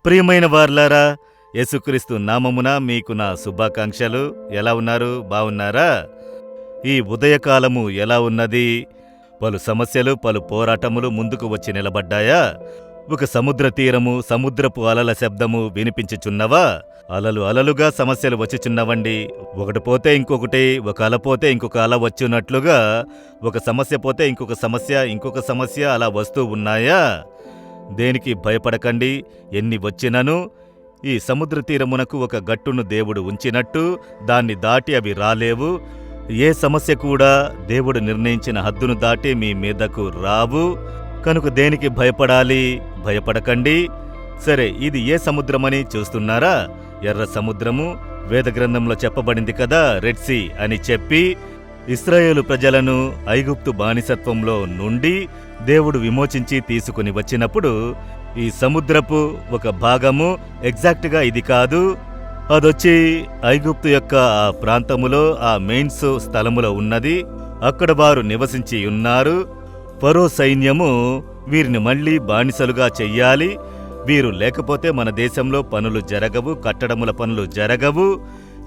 ప్రియమైన వార్లారా, యేసుక్రీస్తు నామమున మీకు నా శుభాకాంక్షలు. ఎలా ఉన్నారు? బావున్నారా? ఈ ఉదయకాలము ఎలా ఉన్నది? పలు సమస్యలు, పలు పోరాటములు ముందుకు వచ్చి నిలబడ్డాయా? ఒక సముద్ర తీరము, సముద్రపు అలల శబ్దము వినిపించుచున్నవా? అలలు అలలుగా సమస్యలు వచ్చిచున్నవండి. ఒకటి పోతే ఇంకొకటి, ఒక అల పోతే ఇంకొక అల వచ్చున్నట్లుగా ఒక సమస్య పోతే ఇంకొక సమస్య అలా వస్తూ ఉన్నాయా? దేనికి భయపడకండి. ఎన్ని వచ్చినను ఈ సముద్ర తీరమునకు ఒక గట్టును దేవుడు ఉంచినట్టు దాన్ని దాటి అవి రాలేవు. ఏ సమస్య కూడా దేవుడు నిర్ణయించిన హద్దును దాటి మీ మీదకు రావు. కనుక దేనికి భయపడాలి? భయపడకండి. సరే, ఇది ఏ సముద్రమని చూస్తున్నారా? ఎర్ర సముద్రము. వేదగ్రంథంలో చెప్పబడింది కదా, రెడ్ సీ అని చెప్పి ఇశ్రాయేలు ప్రజలను ఐగుప్తు బానిసత్వంలో నుండి దేవుడు విమోచించి తీసుకుని వచ్చినప్పుడు ఈ సముద్రపు ఒక భాగము ఎగ్జాక్ట్గా ఇది కాదు, అదొచ్చి ఐగుప్తు యొక్క ఆ ప్రాంతములో, ఆ మెయిన్స్ స్థలములో ఉన్నది. అక్కడ వారు నివసించి ఉన్నారు. ఫరో సైన్యము వీరిని మళ్లీ బానిసలుగా చెయ్యాలి. వీరు లేకపోతే మన దేశంలో పనులు జరగవు, కట్టడముల పనులు జరగవు.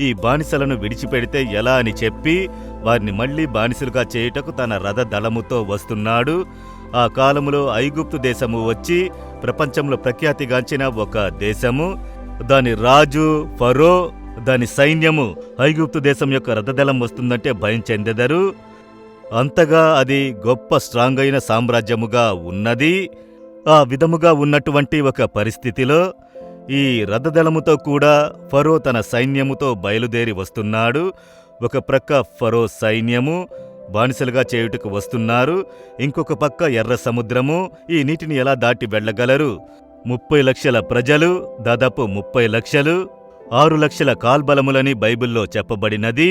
ఈ బానిసలను విడిచిపెడితే ఎలా అని చెప్పి వారిని మళ్లీ బానిసలుగా చేయుటకు తన రథ దళముతో వస్తున్నాడు. ఆ కాలములో ఐగుప్తు దేశము వచ్చి ప్రపంచంలో ప్రఖ్యాతిగాంచిన ఒక దేశము. దాని రాజు ఫరో, దాని సైన్యము ఐగుప్తు దేశం యొక్క రథదళం వస్తుందంటే భయం చెందెదరు. అంతగా అది గొప్ప స్ట్రాంగ్ అయిన సామ్రాజ్యముగా ఉన్నది. ఆ విధముగా ఉన్నటువంటి ఒక పరిస్థితిలో ఈ రథదళముతో కూడా ఫరో తన సైన్యముతో బయలుదేరి వస్తున్నాడు. ఒక ప్రక్క ఫరో సైన్యము బానిసలుగా చేయుటకు వస్తున్నారు. ఇంకొక పక్క ఎర్ర సముద్రము. ఈ నీటిని ఎలా దాటి వెళ్ళగలరు? 30 లక్షల ప్రజలు, దాదాపు 30 లక్షలు, 6 లక్షల కాల్బలములని బైబిల్లో చెప్పబడినది.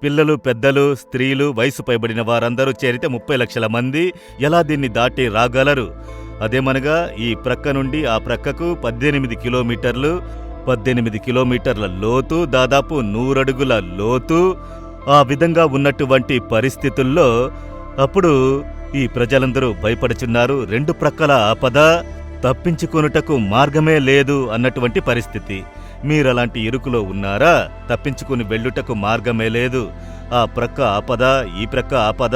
పిల్లలు, పెద్దలు, స్త్రీలు, వయసు పైబడిన వారందరూ చేరితే 30 లక్షల మంది ఎలా దీన్ని దాటి రాగలరు? అదేమనగా ఈ ప్రక్క నుండి ఆ ప్రక్కకు 18 కిలోమీటర్లు, 18 కిలోమీటర్ల లోతు, దాదాపు 100 అడుగుల లోతు. ఆ విధంగా ఉన్నటువంటి పరిస్థితుల్లో అప్పుడు ఈ ప్రజలందరూ భయపడుచున్నారు. రెండు ప్రక్కల ఆపద, తప్పించుకొనుటకు మార్గమే లేదు అన్నటువంటి పరిస్థితి. మీరలాంటి ఇరుకులో ఉన్నారా? తప్పించుకుని వెళ్ళుటకు మార్గమే లేదు. ఆ ప్రక్క ఆపద, ఈ ప్రక్క ఆపద,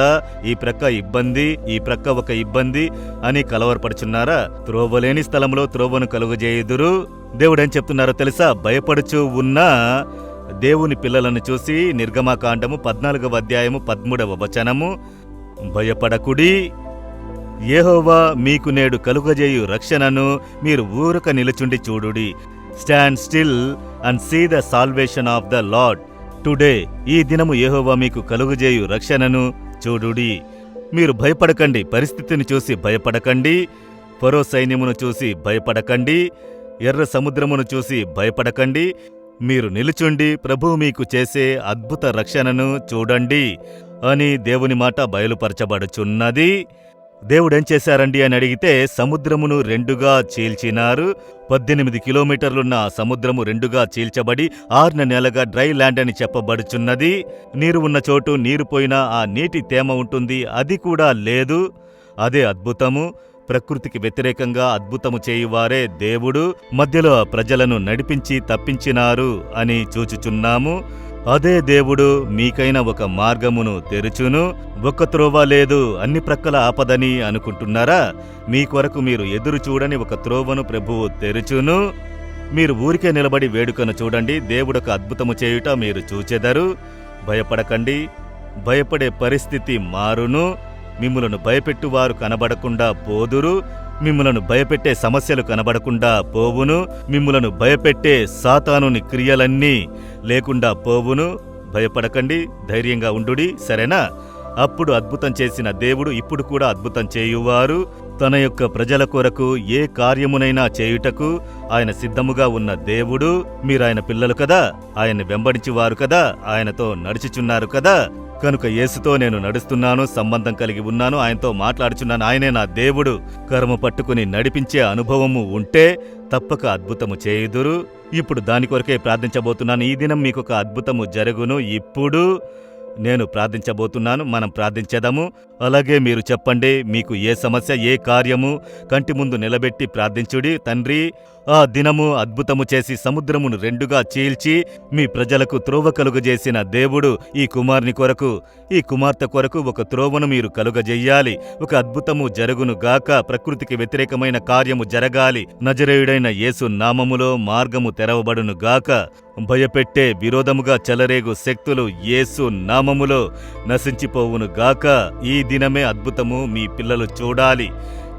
ఈ ప్రక్క ఇబ్బంది, ఈ ప్రక్క ఒక ఇబ్బంది అని కలవరపడుచున్నారా? త్రోవలేని స్థలంలో త్రోవను కలుగజేయుదురు. దేవుడేం చెప్తున్నారో తెలుసా? భయపడుచూ ఉన్న దేవుని పిల్లలను చూసి నిర్గమకాండము 14వ అధ్యాయము 13వ వచనము, భయపడకుడి, యెహోవా మీకు నేడు కలుగజేయు రక్షణను మీరు ఊరక నిలుచుండి చూడుడి. Stand still and see the salvation of the Lord today. ఈ దినము యెహోవా మీకు కలుగజేయు రక్షణను చూడుడి. మీరు భయపడకండి. పరిస్థితిని చూసి భయపడకండి. ఫరో సైన్యమును చూసి భయపడకండి. ఎర్ర సముద్రమును చూసి భయపడకండి. మీరు నిలుచుండి ప్రభువు మీకు చేసే అద్భుత రక్షణను చూడండి అని దేవుని మాట బయలుపరచబడుచున్నది. దేవుడేం చేశారండి అని అడిగితే సముద్రమును రెండుగా చీల్చినారు. 18 కిలోమీటర్లున్న సముద్రము రెండుగా చీల్చబడి 6 నెలలుగా డ్రై ల్యాండ్ అని చెప్పబడుచున్నది. నీరు ఉన్న చోటు నీరు పోయినా ఆ నీటి తేమ ఉంటుంది, అది కూడా లేదు. అదే అద్భుతము. ప్రకృతికి వ్యతిరేకంగా అద్భుతము చేయువారే దేవుడు. మధ్యలో ప్రజలను నడిపించి తప్పించినారు అని చూచుచున్నాము. అదే దేవుడు మీకైన ఒక మార్గమును తెరుచును. ఒక్క త్రోవ లేదు, అన్ని ప్రక్కల ఆపదని అనుకుంటున్నారా? మీ కొరకు మీరు ఎదురు చూడని ఒక త్రోవను ప్రభువు తెరుచును. మీరు ఊరికే నిలబడి వేడుకను చూడండి. దేవుడొక అద్భుతము చేయుట మీరు చూచెదరు. భయపడకండి. భయపడే పరిస్థితి మారును. మిమ్ములను భయపెట్టువారు కనబడకుండా పోదురు. మిమ్ములను భయపెట్టే సమస్యలు కనబడకుండా పోవును. మిమ్ములను భయపెట్టే సాతానుని క్రియలన్నీ లేకుండా పోవును. భయపడకండి, ధైర్యంగా ఉండుడి, సరేనా? అప్పుడు అద్భుతం చేసిన దేవుడు ఇప్పుడు కూడా అద్భుతం చేయువారు. తన యొక్క ప్రజల కొరకు ఏ కార్యమునైనా చేయుటకు ఆయన సిద్ధముగా ఉన్న దేవుడు. మీరాయన పిల్లలు కదా, ఆయన్ని వెంబడించువారు కదా, ఆయనతో నడుచుచున్నారు కదా. కనుక యేసుతో నేను నడుస్తున్నాను, సంబంధం కలిగి ఉన్నాను, ఆయనతో మాట్లాడుచున్నాను. ఆయనే నా దేవుడు. కర్మ పట్టుకుని నడిపించే అనుభవము ఉంటే తప్పక అద్భుతము చేయుదురు. ఇప్పుడు దాని కొరకే ప్రార్థించబోతున్నాను. ఈ దినం మీకొక అద్భుతము జరుగును. ఇప్పుడు నేను ప్రార్థించబోతున్నాను. మనం ప్రార్థించేదము. అలాగే మీరు చెప్పండి, మీకు ఏ సమస్య, ఏ కార్యము కంటి ముందు నిలబెట్టి ప్రార్థించుడి. తండ్రి, ఆ దినము అద్భుతము చేసి సముద్రమును రెండుగా చీల్చి మీ ప్రజలకు త్రోవ కలుగజేసిన దేవుడు ఈ కుమారుని కొరకు, ఈ కుమార్తె కొరకు ఒక త్రోవను మీరు కలుగజెయ్యాలి. ఒక అద్భుతము జరుగును గాక. ప్రకృతికి వ్యతిరేకమైన కార్యము జరగాలి. నజరేయుడైన యేసు నామములో మార్గము తెరవబడును గాక. భయపెట్టే విరోధముగా చెలరేగు శక్తులు యేసు నామములో నశించిపోవును గాక. ఈ దినమే అద్భుతము మీ పిల్లలు చూడాలి.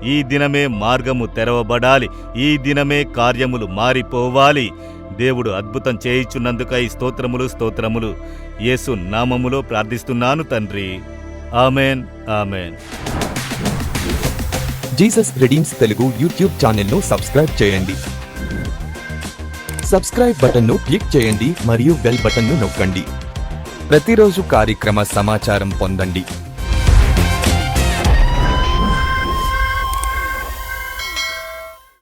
ఈ దినమే మార్గము తెరవబడాలి. ఈ దినమే కార్యములు మారిపోవాలి. దేవుడు అద్భుతం చేయుచున్నందుకై స్తోత్రములు, స్తోత్రములు. యేసు నామములో ప్రార్థిస్తున్నాను తండ్రి. Amen, amen. Jesus redeems Telugu YouTube ఛానల్ను సబ్స్క్రైబ్ చేయండి. సబ్స్క్రైబ్ బటన్ను క్లిక్ చేయండి మరియు బెల్ బటన్ను నొక్కండి. ప్రతిరోజు కార్యక్రమ సమాచారం పొందండి.